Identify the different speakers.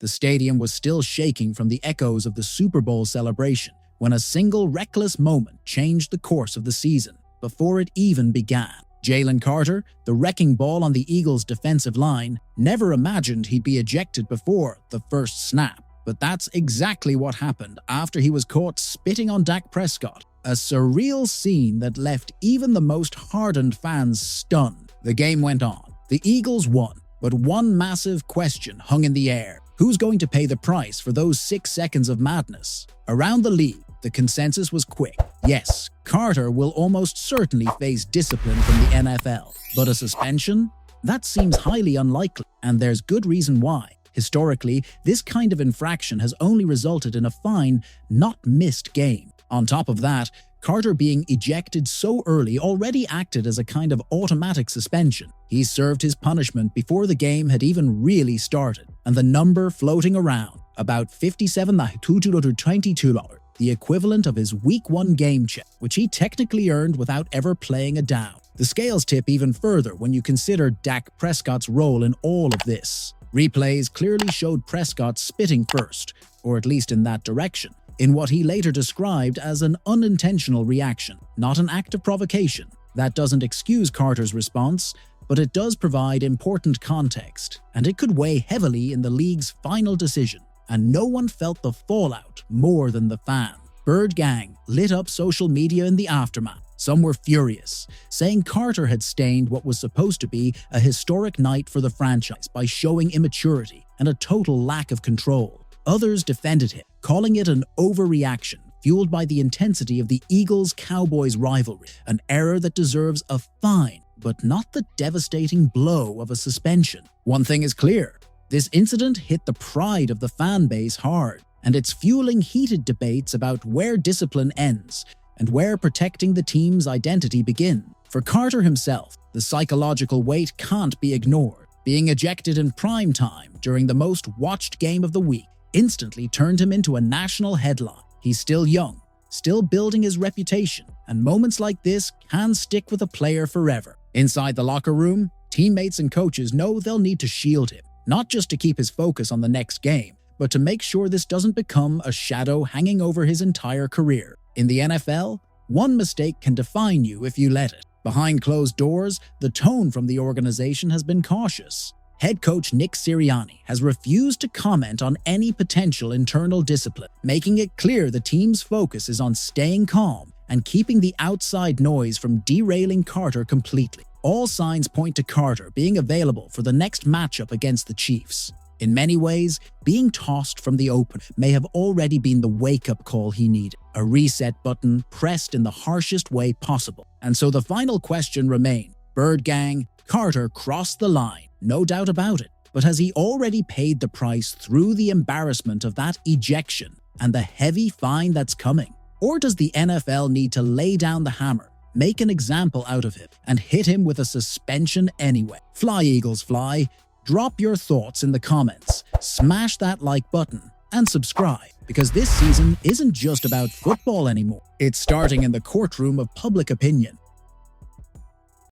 Speaker 1: The stadium was still shaking from the echoes of the Super Bowl celebration when a single reckless moment changed the course of the season before it even began. Jalen Carter, the wrecking ball on the Eagles' defensive line, never imagined he'd be ejected before the first snap. But that's exactly what happened after he was caught spitting on Dak Prescott, a surreal scene that left even the most hardened fans stunned. The game went on. The Eagles won, but one massive question hung in the air. Who's going to pay the price for those 6 seconds of madness? Around the league, the consensus was quick. Yes, Carter will almost certainly face discipline from the NFL, but a suspension? That seems highly unlikely, and there's good reason why. Historically, this kind of infraction has only resulted in a fine, not missed game. On top of that, Carter being ejected so early already acted as a kind of automatic suspension. He served his punishment before the game had even really started, and the number floating around, about $57,222, the equivalent of his Week 1 game check, which he technically earned without ever playing a down. The scales tip even further when you consider Dak Prescott's role in all of this. Replays clearly showed Prescott spitting first, or at least in that direction, in what he later described as an unintentional reaction, not an act of provocation. That doesn't excuse Carter's response, but it does provide important context, and it could weigh heavily in the league's final decision. And no one felt the fallout more than the fan. Bird Gang lit up social media in the aftermath. Some were furious, saying Carter had stained what was supposed to be a historic night for the franchise by showing immaturity and a total lack of control. Others defended him, calling it an overreaction fueled by the intensity of the Eagles-Cowboys rivalry, an error that deserves a fine, but not the devastating blow of a suspension. One thing is clear. This incident hit the pride of the fan base hard, and it's fueling heated debates about where discipline ends and where protecting the team's identity begins. For Carter himself, the psychological weight can't be ignored. Being ejected in prime time during the most watched game of the week instantly turned him into a national headline. He's still young, still building his reputation, and moments like this can stick with a player forever. Inside the locker room, teammates and coaches know they'll need to shield him. Not just to keep his focus on the next game, but to make sure this doesn't become a shadow hanging over his entire career. In the NFL, one mistake can define you if you let it. Behind closed doors, the tone from the organization has been cautious. Head coach Nick Sirianni has refused to comment on any potential internal discipline, making it clear the team's focus is on staying calm and keeping the outside noise from derailing Carter completely. All signs point to Carter being available for the next matchup against the Chiefs. In many ways, being tossed from the open may have already been the wake-up call he needed, a reset button pressed in the harshest way possible. And so the final question remained. Bird Gang, Carter crossed the line, no doubt about it. But has he already paid the price through the embarrassment of that ejection and the heavy fine that's coming? Or does the NFL need to lay down the hammer, make an example out of him, and hit him with a suspension anyway? Fly, Eagles, fly. Drop your thoughts in the comments, smash that like button, and subscribe, because this season isn't just about football anymore. It's starting in the courtroom of public opinion.